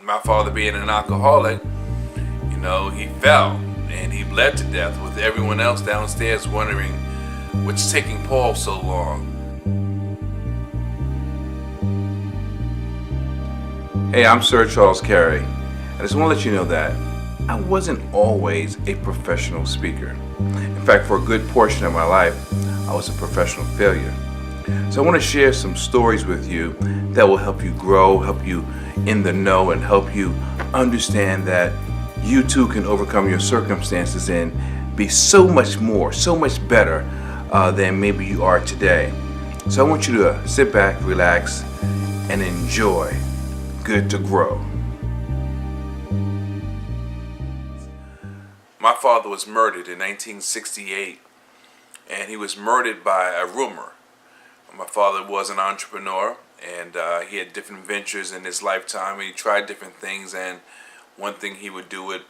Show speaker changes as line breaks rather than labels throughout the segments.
my father being an alcoholic, he fell and he bled to death with everyone else downstairs wondering what's taking Paul so long. Hey, I'm Sir Charles Carey. I just want to let you know that I wasn't always a professional speaker. In fact, for a good portion of my life, I was a professional failure. So I want to share some stories with you that will help you grow, help you in the know, and help you understand that you too can overcome your circumstances and be so much more, so much better than maybe you are today. So I want you to sit back, relax, and enjoy. Good to grow. My father was murdered in 1968, and he was murdered by a rumor. My father was an entrepreneur, and he had different ventures in his lifetime, and he tried different things. And one thing he would do would,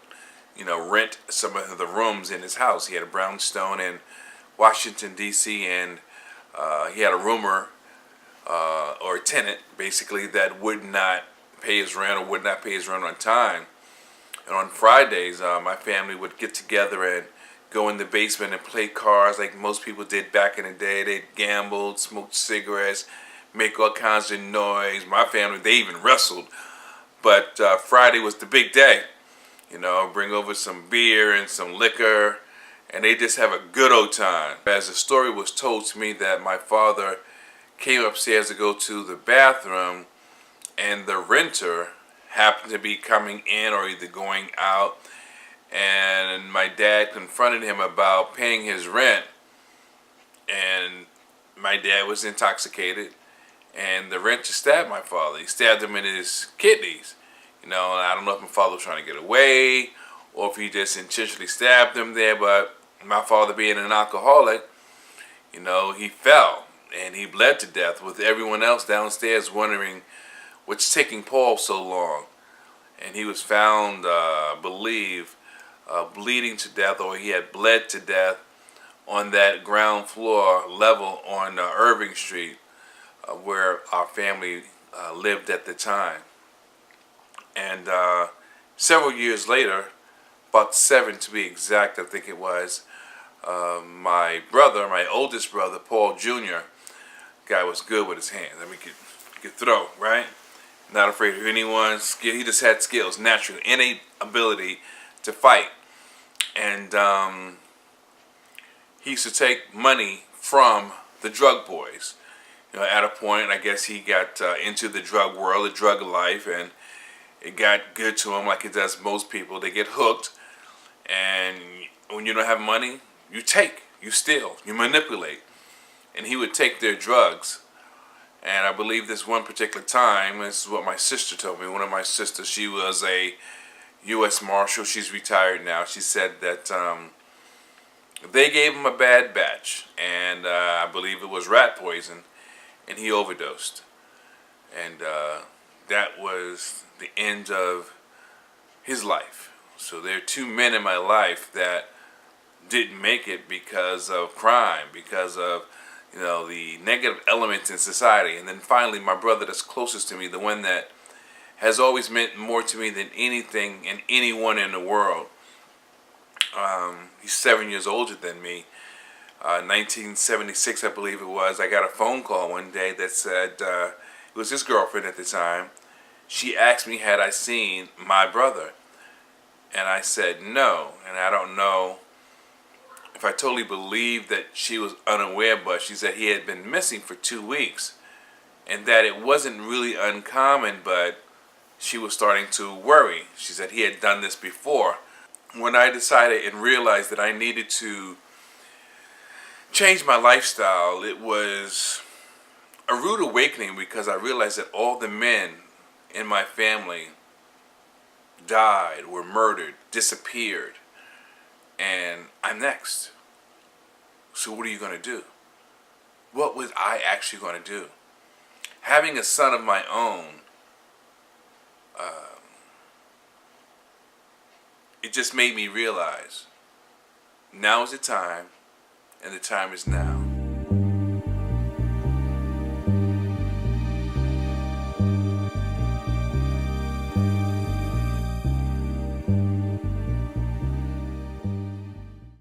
rent some of the rooms in his house. He had a brownstone in Washington, D.C., and he had a roomer or a tenant, basically, that would not pay his rent or would not pay his rent on time. And on Fridays, my family would get together and go in the basement and play cards like most people did back in the day. They gambled, smoked cigarettes, make all kinds of noise. My family, they even wrestled. But Friday was the big day. Bring over some beer and some liquor, and they just have a good old time. As the story was told to me that my father came upstairs to go to the bathroom, and the renter happened to be coming in or either going out, and my dad confronted him about paying his rent, and my dad was intoxicated, and the renter stabbed my father. He stabbed him in his kidneys. And I don't know if my father was trying to get away or if he just intentionally stabbed him there, but my father being an alcoholic, he fell and he bled to death with everyone else downstairs wondering what's taking Paul so long. And he was found, bleeding to death, or he had bled to death on that ground floor level on Irving Street, where our family lived at the time. And several years later, about 7 to be exact, I think it was, my brother, my oldest brother, Paul Jr., guy was good with his hands. I mean, he could throw, right? Not afraid of anyone. He just had skills, natural, innate ability to fight. And he used to take money from the drug boys. At a point, I guess he got into the drug world, the drug life, and it got good to him like it does most people. They get hooked, and when you don't have money, you take, you steal, you manipulate. And he would take their drugs. And I believe this one particular time, this is what my sister told me. One of my sisters, she was a U.S. Marshal. She's retired now. She said that they gave him a bad batch, and I believe it was rat poison, and he overdosed. And that was the end of his life. So there are 2 men in my life that didn't make it because of crime, because of the negative elements in society. And then finally, my brother that's closest to me, the one that has always meant more to me than anything and anyone in the world. He's 7 years older than me. 1976, I believe it was, I got a phone call one day that said, it was his girlfriend at the time. She asked me had I seen my brother. And I said no. And I don't know if I totally believed that she was unaware, but she said he had been missing for 2 weeks. And that it wasn't really uncommon, but she was starting to worry. She said he had done this before. When I decided and realized that I needed to change my lifestyle, it was a rude awakening because I realized that all the men in my family died, were murdered, disappeared, and I'm next. So what are you going to do? What was I actually going to do? Having a son of my own, it just made me realize now is the time, and the time is now.